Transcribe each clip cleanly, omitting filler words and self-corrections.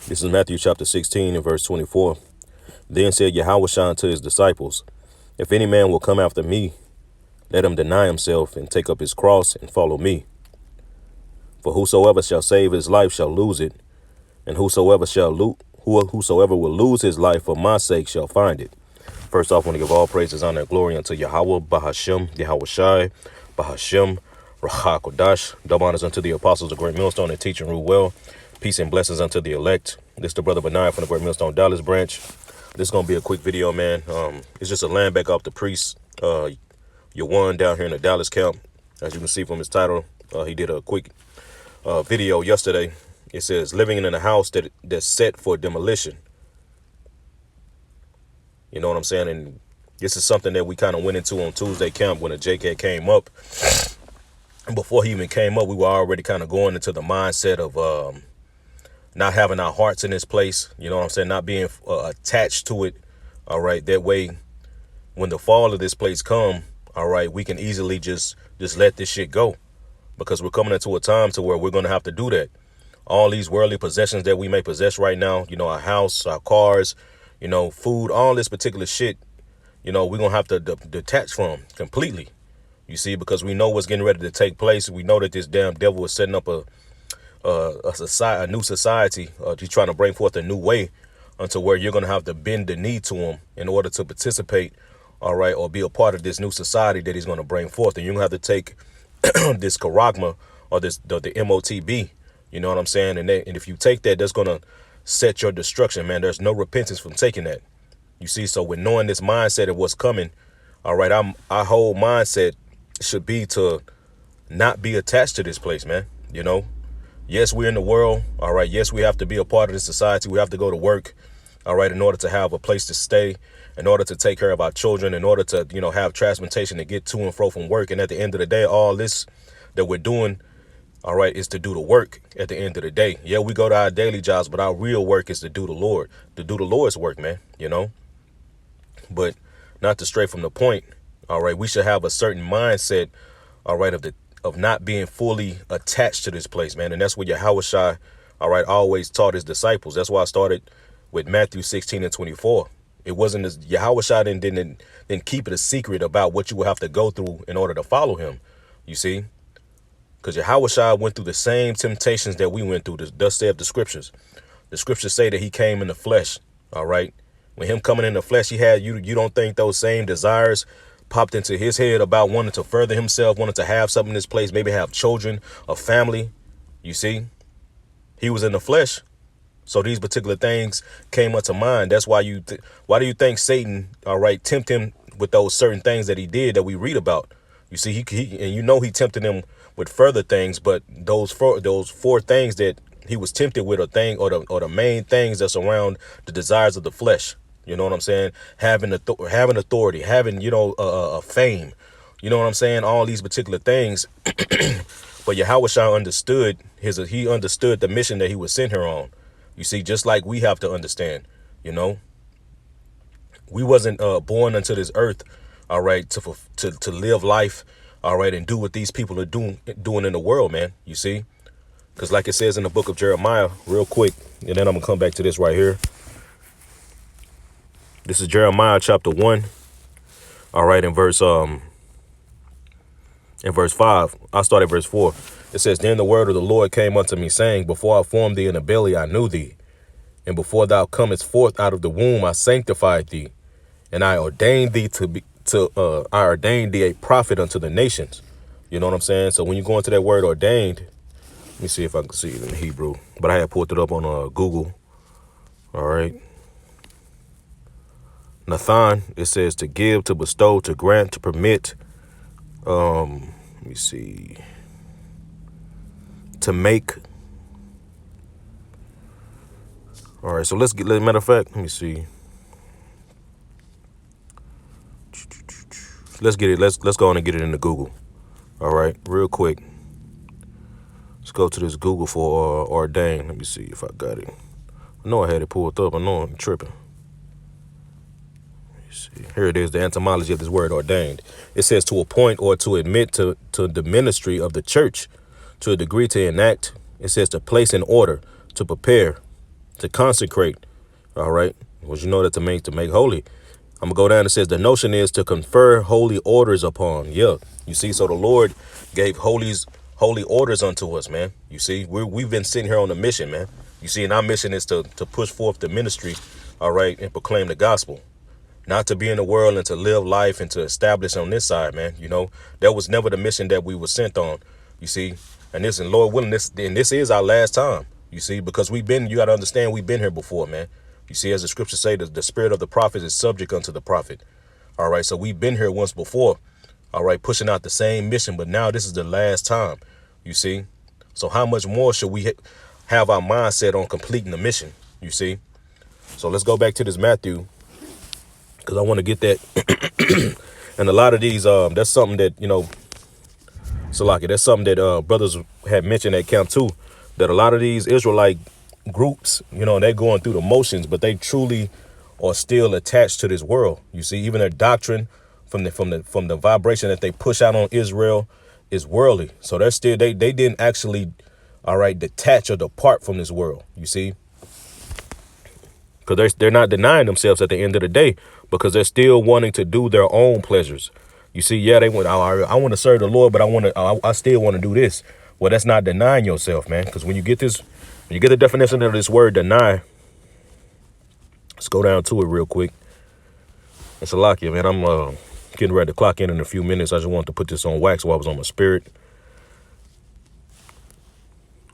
This is Matthew chapter 16 and verse 24. Then said Yahushua to his disciples, if any man will come after me, let him deny himself and take up his cross and follow me. For whosoever shall save his life shall lose it, and whosoever will lose his life for my sake shall find it. First off, I want to give all praises, honor, and glory unto Yahweh, Bahashem, Yahushai, Bahashem, Raha Kodash. Double honors unto the apostles of Great Millstone and teach and rule well. Peace and blessings unto the elect. This is the brother Benaiah from the Great Millstone Dallas branch. This is going to be a quick video, man. It's just a land back off the priest, Yawan, down here in the Dallas camp. As you can see from his title, he did a quick video yesterday. It says, living in a house that's set for demolition. You know what I'm saying? And this is something that we kind of went into on Tuesday camp when the JCAT came up. And before he even came up, we were already kind of going into the mindset of not having our hearts in this place. You know what I'm saying? Not being attached to it. All right. That way, when the fall of this place come, all right, we can easily just let this shit go, because we're coming into a time to where we're going to have to do that. All these worldly possessions that we may possess right now, you know, our house, our cars, you know, food, all this particular shit, you know, we're going to have to detach from completely, you see, because we know what's getting ready to take place. We know that this damn devil is setting up a new society. He's trying to bring forth a new way unto where you're going to have to bend the knee to him in order to participate, all right, or be a part of this new society that he's going to bring forth. And you're going to have to take this charagma or the MOTB, you know what I'm saying? And if you take that, that's going to set your destruction, man. There's no repentance from taking that. You see, so with knowing this mindset of what's coming, all right, our whole mindset should be to not be attached to this place, man. You know, yes, we're in the world. All right. Yes, we have to be a part of this society. We have to go to work. All right. In order to have a place to stay, in order to take care of our children, in order to, you know, have transportation to get to and fro from work. And at the end of the day, all this that we're doing, all right, is to do the work at the end of the day. Yeah, we go to our daily jobs, but our real work is to do the Lord's work, man, you know, but not to stray from the point. All right. We should have a certain mindset, all right, of not being fully attached to this place, man. And that's what Yahushua, all right, always taught his disciples. That's why I started with Matthew 16 and 24. It wasn't as Yahushua didn't keep it a secret about what you will have to go through in order to follow him. You see, because Yahushua went through the same temptations that we went through. Thus saith the scriptures. The scriptures say that he came in the flesh. All right. When him coming in the flesh, he had you don't think those same desires popped into his head about wanting to further himself, wanting to have something in this place, maybe have children, a family. You see, he was in the flesh. So these particular things came up to mind. That's why why do you think Satan, all right, tempted him with those certain things that he did that we read about? You see, he and you know he tempted him with further things, but those four things that he was tempted with, or the main things that's around the desires of the flesh. You know what I'm saying? Having authority, having, you know, fame. You know what I'm saying? All these particular things. But Yahushua understood he understood the mission that he was sent here on. You see, just like we have to understand, you know, we wasn't born into this earth, all right, to live life, all right, and do what these people are doing in the world, man. You see, because like it says in the book of Jeremiah, real quick, and then I'm gonna come back to this right here. This is Jeremiah chapter 1, all right, in verse 5. I start at verse 4. It says, then the word of the Lord came unto me, saying, before I formed thee in the belly, I knew thee. And before thou comest forth out of the womb, I sanctified thee. And I ordained thee I ordained thee a prophet unto the nations. You know what I'm saying? So when you go into that word ordained, let me see if I can see it in Hebrew. But I had pulled it up on Google. All right. Nathan, it says to give, to bestow, to grant, to permit. Let me see. To make. All right, so matter of fact, let me see. Let's get it. Let's go on and get it into Google. All right, real quick. Let's go to this Google for ordained. Let me see if I got it. I know I had it pulled up. I know I'm tripping. Let me see. Here it is, the etymology of this word ordained. It says to appoint or to admit to the ministry of the church, to a degree to enact. It says to place in order, to prepare, to consecrate. All right. Well, you know that to make holy. I'm gonna go down. It says the notion is to confer holy orders upon. Yeah. You see, so the Lord gave holy orders unto us, man. You see, we've been sitting here on a mission, man. You see, and our mission is to push forth the ministry, all right, and proclaim the gospel. Not to be in the world and to live life and to establish on this side, man. You know, that was never the mission that we were sent on. You see, and Lord willing, this is our last time. You see, because you got to understand, we've been here before, man. You see, as the scriptures say, the spirit of the prophet is subject unto the prophet. All right, so we've been here once before. All right, pushing out the same mission, but now this is the last time. You see, so how much more should we have our mindset on completing the mission? You see, so let's go back to this Matthew, because I want to get that. And a lot of these, that's something that, you know, Salaki, that's something that brothers had mentioned at camp too, that a lot of these Israelite groups, you know, they're going through the motions, but they truly are still attached to this world. You see, even their doctrine from the vibration that they push out on Israel is worldly. So they're still, they didn't actually, all right, detach or depart from this world. You see, because they're not denying themselves at the end of the day, because they're still wanting to do their own pleasures. You see, yeah, they want, I want to serve the Lord, but I still want to do this. Well, that's not denying yourself, man. Because when you get the definition of this word deny, let's go down to it real quick. It's a lock here, man. I'm getting ready to clock in a few minutes. I just wanted to put this on wax while I was on my spirit.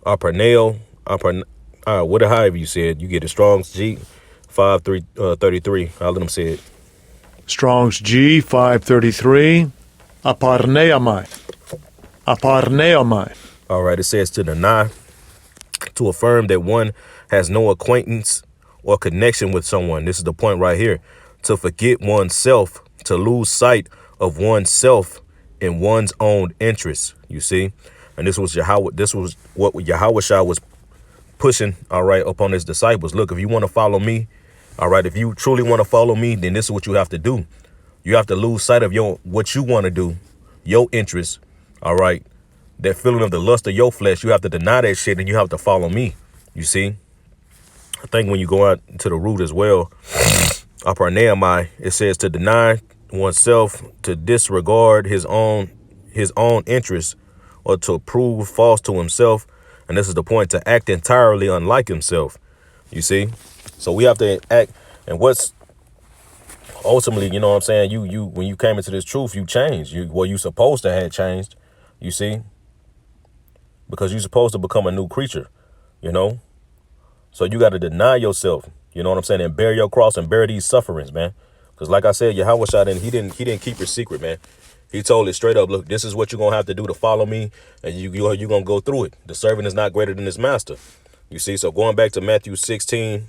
Aparneo, however you said, you get it. Strong's G 533. I'll let them say it. Strong's G 533. Aparneomai. Aparneomai. All right, it says to deny, to affirm that one has no acquaintance or connection with someone. This is the point right here. To forget oneself, to lose sight of oneself in one's own interests. You see, and this was what Yahushua was pushing, all right, upon his disciples. Look, if you want to follow me, all right, if you truly want to follow me, then this is what you have to do. You have to lose sight of what you want to do, your interests, all right. That feeling of the lust of your flesh, you have to deny that shit and you have to follow me. You see, I think when you go out to the root as well, Aparneomai, it says to deny oneself, to disregard his own interests, or to prove false to himself. And this is the point, to act entirely unlike himself. You see, so we have to act. And what's ultimately, you know what I'm saying? You when you came into this truth, you changed. You supposed to have changed. You see, because you're supposed to become a new creature, you know. So you got to deny yourself, you know what I'm saying, and bear your cross and bear these sufferings, man. Because like I said, Yahushua, he didn't keep your secret, man. He told it straight up, look, this is what you're going to have to do to follow me, and you're going to go through it. The servant is not greater than his master. You see, so going back to Matthew 16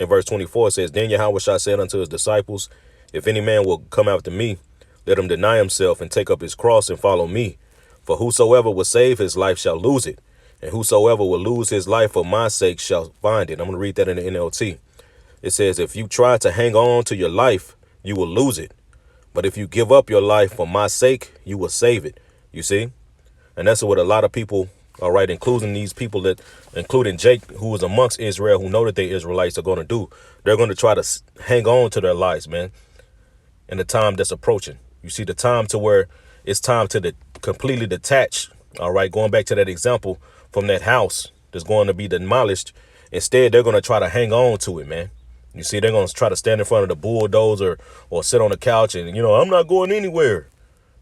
and verse 24, it says, then Yahushua said unto his disciples, if any man will come after me, let him deny himself and take up his cross and follow me. For whosoever will save his life shall lose it, and whosoever will lose his life for my sake shall find it. I'm going to read that in the NLT. It says, if you try to hang on to your life, you will lose it. But if you give up your life for my sake, you will save it. You see? And that's what a lot of people, all right, including these people including Jake, who is amongst Israel, who know that they Israelites, are going to do. They're going to try to hang on to their lives, man, in the time that's approaching. You see, the time to where it's time to completely detach, all right, going back to that example from that house that's going to be demolished. Instead, they're going to try to hang on to it, man. You see, they're going to try to stand in front of the bulldozer or sit on the couch and, you know, I'm not going anywhere.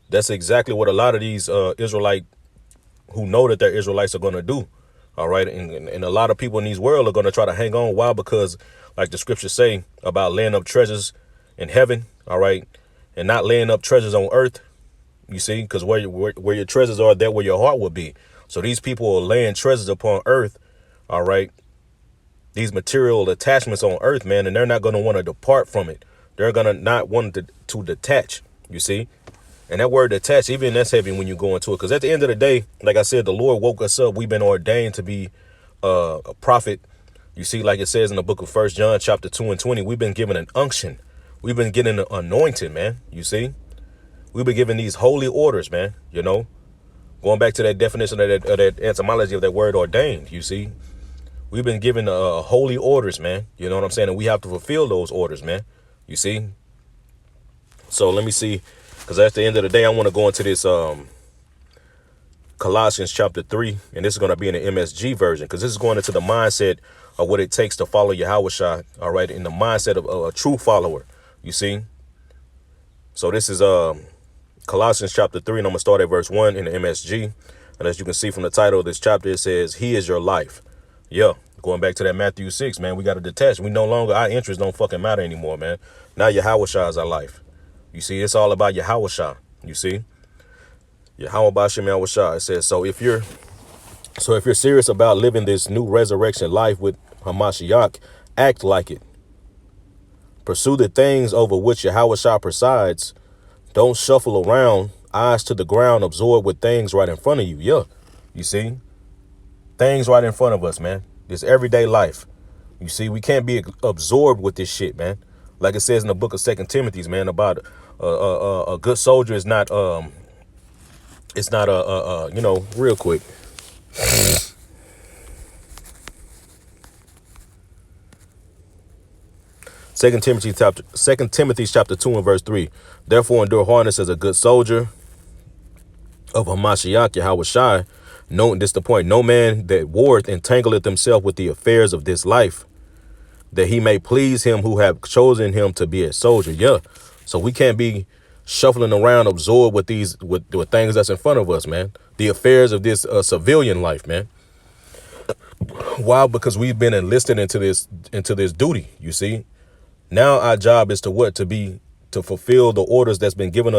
That's exactly what a lot of these Israelite who know that they're Israelites are going to do. All right. And a lot of people in these world are going to try to hang on. Why? Because like the scriptures say about laying up treasures in heaven. All right. And not laying up treasures on earth. You see, because where your treasures are, there where your heart will be. So these people are laying treasures upon earth. All right. These material attachments on earth, man, and they're not going to want to depart from it. They're going to not want to detach, you see. And that word detach, even that's heavy when you go into it. Because at the end of the day, like I said, the Lord woke us up. We've been ordained to be a prophet. You see, like it says in the book of 1 John chapter 2 and 20, we've been given an unction. We've been getting an anointing, man. You see, we've been given these holy orders, man. You know, going back to that definition of that etymology of that word ordained, you see. We've been given holy orders, man. You know what I'm saying? And we have to fulfill those orders, man. You see? So let me see. Because at the end of the day, I want to go into this Colossians chapter 3. And this is going to be in the MSG version. Because this is going into the mindset of what it takes to follow Yahushua. All right. In the mindset of a true follower. You see? So this is Colossians chapter 3. And I'm going to start at verse 1 in the MSG. And as you can see from the title of this chapter, it says, He is your life. Yeah, going back to that Matthew 6, man, we got to detach. We no longer, our interests don't fucking matter anymore, man. Now Yahushua is our life. You see, it's all about Yahushua. You see, Yahweh Bashem Yahushua. It says, so if you're serious about living this new resurrection life with Hamashiach, act like it. Pursue the things over which Yahushua presides. Don't shuffle around, eyes to the ground, absorbed with things right in front of you. Yeah, you see. Things right in front of us, man. This everyday life. You see, we can't be absorbed with this shit, man. Like it says in the book of 2 Timothy, man, about a good soldier is not, it's not you know, real quick. 2 Timothy chapter 2 and verse 3. Therefore endure hardness as a good soldier of Hamashiach Yahushua. No, this the point. No man that warreth entangleth himself with the affairs of this life, that he may please him who have chosen him to be a soldier. Yeah. So we can't be shuffling around, absorbed with these with things that's in front of us, man. The affairs of this civilian life, man. Why? Because we've been enlisted into this duty. You see, now our job is to fulfill the orders that's been given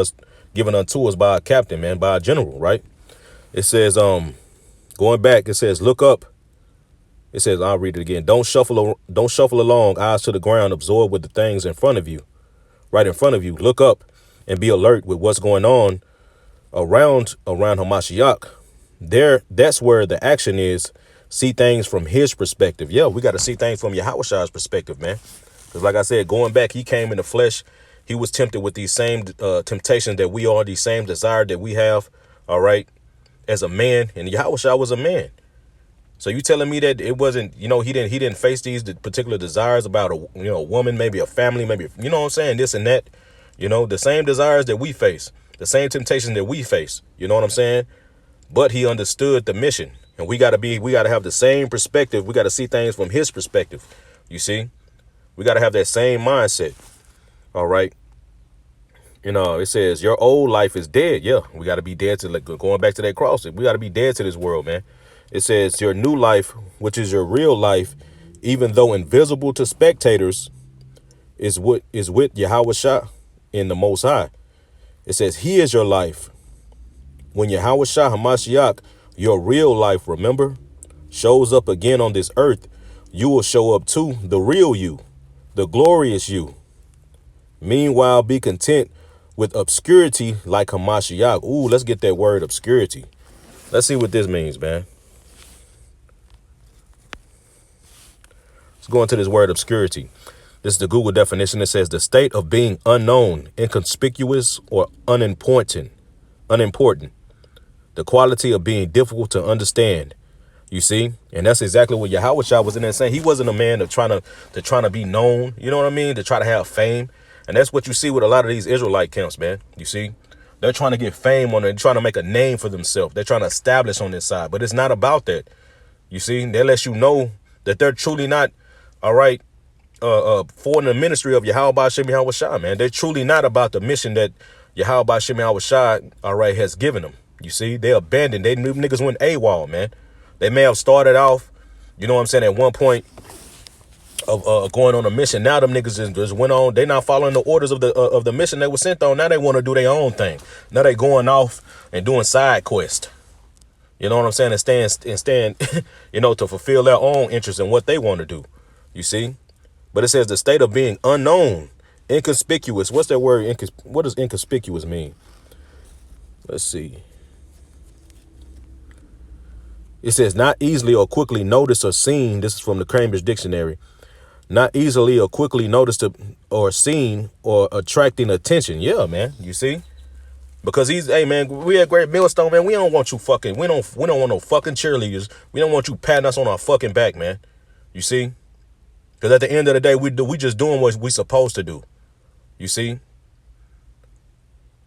unto us by our captain, man, by our general, right? It says, going back, it says, look up. It says, I'll read it again. Don't shuffle along, eyes to the ground, absorbed with the things in front of you, right in front of you. Look up and be alert with what's going on around Hamashiach. That's where the action is. See things from his perspective. Yeah, we got to see things from Yahushua's perspective, man. Because like I said, going back, he came in the flesh. He was tempted with these same temptations that we are, these same desire that we have. All right. As a man, and Yahushua was a man. So you telling me that it wasn't, you know, he didn't face these particular desires about a woman, maybe a family, maybe, you know what I'm saying, this and that, you know, the same desires that we face, the same temptations that we face, you know what I'm saying? But he understood the mission, and we got to have the same perspective. We got to see things from his perspective. You see, we got to have that same mindset. All right. You know, it says your old life is dead. Yeah, we got to be dead to, like, going back to that cross. We got to be dead to this world, man. It says your new life, which is your real life, even though invisible to spectators, is with Yahushua in the Most High. It says he is your life. When Yahushua Hamashiach, your real life, remember, shows up again on this earth, you will show up too, the real you, the glorious you. Meanwhile, be content with obscurity like Hamashiach. Ooh, let's get that word obscurity. Let's see what this means, man. Let's go into this word obscurity. This is the Google definition. It says the state of being unknown, inconspicuous, or unimportant. The quality of being difficult to understand. You see? And that's exactly what Yahushua was in there saying. He wasn't a man of trying to be known. You know what I mean? To try to have fame. And that's what you see with a lot of these Israelite camps, man. You see, they're trying to get fame on it. They're trying to make a name for themselves. They're trying to establish on this side. But it's not about that. You see, they let you know that they're truly not, all right, for the ministry of Yahweh Bashem Yahushua, man. They're truly not about the mission that Yahweh Bashem Yahushua, all right, has given them. You see, they abandoned. They knew niggas went AWOL, man. They may have started off, you know what I'm saying, at one point of going on a mission. Now them niggas just went on. They not following the orders of the mission they were sent on. Now they want to do their own thing. Now they going off and doing side quest. You know what I'm saying? And stand, you know, to fulfill their own interests and what they want to do. You see? But it says the state of being unknown, inconspicuous. What's that word? What does inconspicuous mean? Let's see. It says not easily or quickly noticed or seen. This is from the Cambridge Dictionary. Not easily or quickly noticed or seen or attracting attention. Yeah, man. You see? Because hey, man, we at Great Millstone, man. We don't want you fucking, we don't want no fucking cheerleaders. We don't want you patting us on our fucking back, man. You see? Because at the end of the day, we just doing what we supposed to do. You see?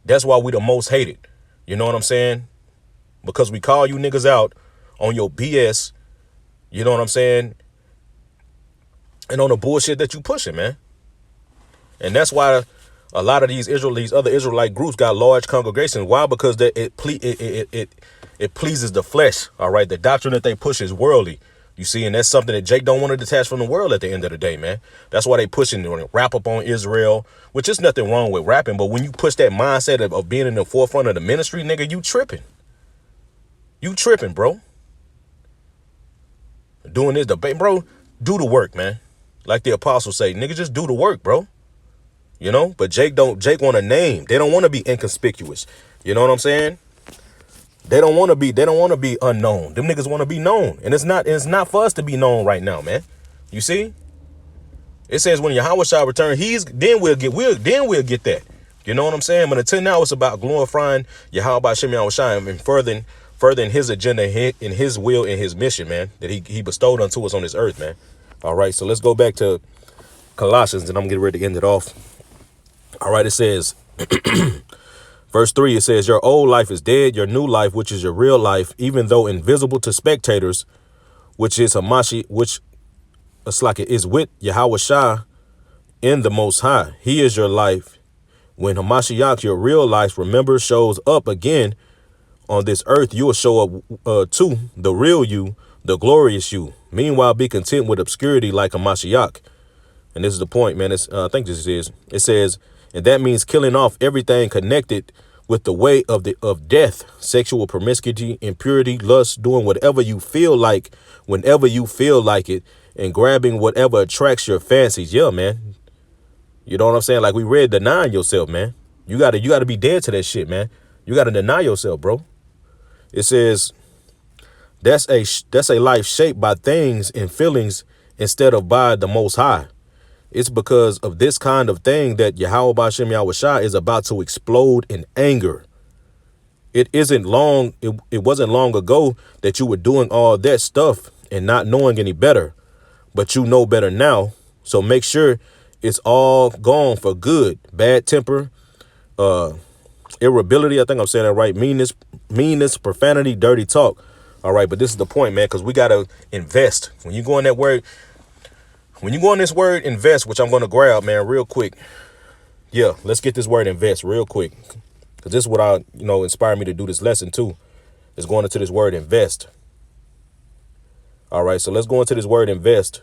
That's why we the most hated. You know what I'm saying? Because we call you niggas out on your BS. You know what I'm saying? And on the bullshit that you pushing, man. And that's why a lot of these other Israelite groups got large congregations. Why? Because it pleases the flesh. All right. The doctrine that they push is worldly. You see, and that's something that Jake don't want to detach from the world at the end of the day, man. That's why they pushing rap up on Israel, which is nothing wrong with rapping. But when you push that mindset of being in the forefront of the ministry, nigga, you tripping. You tripping, bro. Doing this debate, bro. Do the work, man. Like the apostles say, nigga, just do the work, bro. You know, but Jake want a name. They don't want to be inconspicuous. You know what I'm saying? They don't want to be unknown. Them niggas want to be known. And it's not for us to be known right now, man. You see? It says when Yahweh shall return, then we'll get that. You know what I'm saying? But until now, it's about glorifying Yahweh Hashem Yahweh Shai and furthering his agenda in his will and his mission, man, that he bestowed unto us on this earth, man. All right, so let's go back to Colossians, and I'm getting ready to end it off. All right, it says, verse 3, it says, your old life is dead, your new life, which is your real life, even though invisible to spectators, which is Hamashi, which is with Yahweh Shai in the Most High. He is your life. When Hamashiach, your real life, remember, shows up again on this earth, you will show up to the real you, the glorious you. Meanwhile, be content with obscurity like Hamashiach. And this is the point, man. I think this is. It says, and that means killing off everything connected with the way of death, sexual promiscuity, impurity, lust, doing whatever you feel like, whenever you feel like it, and grabbing whatever attracts your fancies. Yeah, man. You know what I'm saying? Like we read, denying yourself, man. You gotta be dead to that shit, man. You gotta deny yourself, bro. It says that's a life shaped by things and feelings instead of by the Most High. It's because of this kind of thing that Yahweh B'Shem Yahweh Shai is about to explode in anger. It wasn't long ago that you were doing all that stuff and not knowing any better, but you know better now. So make sure it's all gone for good. Bad temper, irritability. I think I'm saying that right. Meanness, profanity, dirty talk. All right. But this is the point, man, because we got to invest. When you go in this word, invest, which I'm going to grab, man, real quick. Yeah, let's get this word invest real quick. Because this is what inspired me to do this lesson too, is going into this word invest. All right, so let's go into this word invest.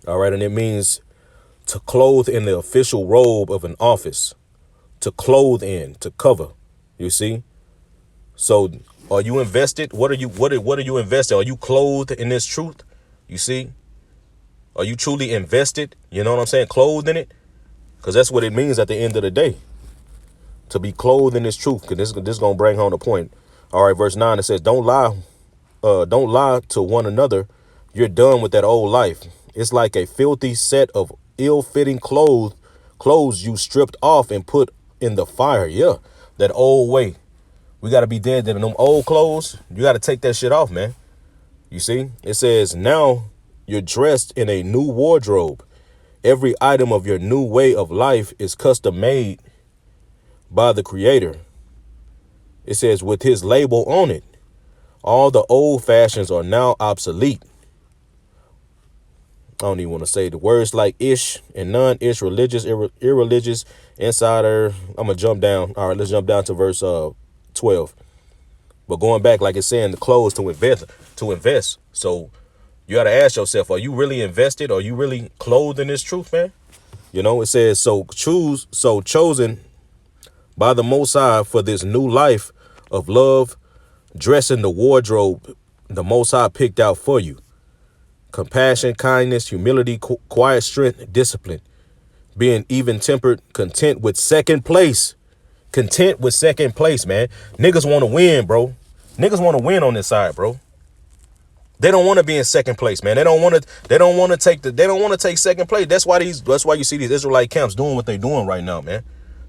All right, and it means to clothe in the official robe of an office, to clothe in, to cover. You see? So are you invested? What are you invested? Are you clothed in this truth? You see? Are you truly invested? You know what I'm saying? Clothed in it? Because that's what it means at the end of the day. To be clothed in this truth. Because this is going to bring home the point. All right, verse 9, it says, don't lie to one another. You're done with that old life. It's like a filthy set of ill-fitting clothes you stripped off and put in the fire. Yeah, that old way. We got to be dead to them old clothes. You got to take that shit off, man. You see, it says now you're dressed in a new wardrobe. Every item of your new way of life is custom made by the Creator. It says with his label on it. All the old fashions are now obsolete. I don't even want to say the words like ish and non-ish, religious, irreligious, insider. I'm going to jump down. All right, let's jump down to verse 12. But going back, like it's saying, the clothes to invest. So you got to ask yourself, are you really invested? Are you really clothed in this truth, man? You know, it says, chosen by the Most High for this new life of love, dress in the wardrobe the Most High picked out for you. Compassion, kindness, humility, quiet strength, discipline, being even tempered, content with second place. Content with second place, man. Niggas want to win, bro. Niggas want to win on this side, bro. They don't want to be in second place, man. They don't want to take second place. That's why you see these Israelite camps doing what they're doing right now, man.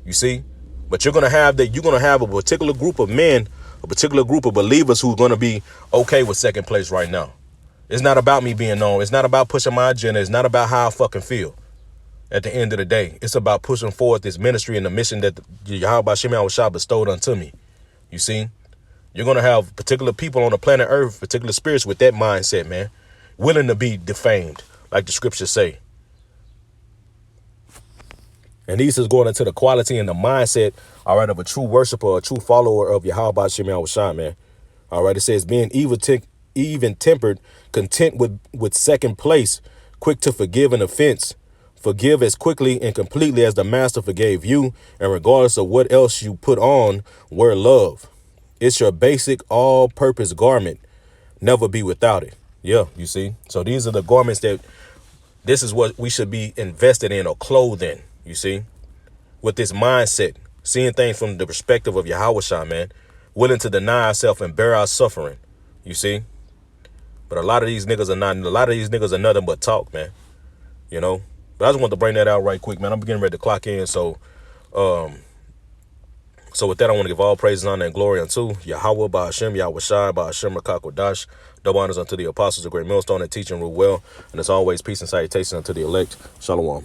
You see? But you're gonna have a particular group of men, a particular group of believers who's gonna be okay with second place right now. It's not about me being known. It's not about pushing my agenda. It's not about how I fucking feel. At the end of the day, it's about pushing forward this ministry and the mission that Yahweh Shem Yahushua bestowed unto me. You see, you're going to have particular people on the planet Earth, particular spirits with that mindset, man, willing to be defamed, like the scriptures say. And these is going into the quality and the mindset, all right, of a true worshiper, a true follower of Yahweh Shem Yahushua, man. All right, it says being even tempered, content with second place, quick to forgive an offense, forgive as quickly and completely as the master forgave you, and regardless of what else you put on, wear love. It's your basic all-purpose garment. Never be without it. Yeah, you see? So these are the garments that this is what we should be invested in or clothed in, you see? With this mindset, seeing things from the perspective of Yahushua, man, willing to deny ourselves and bear our suffering, you see? But a lot of these niggas are nothing but talk, man, you know? But I just want to bring that out right quick, man. I'm getting ready to clock in, so with that, I want to give all praises, honor, and glory unto Yahweh, Ba'ashem, Yahushua, Ba'ashem, Rakakwadash. Double honors unto the apostles of Great Millstone that teach and rule well. And as always, peace and salutations unto the elect. Shalom.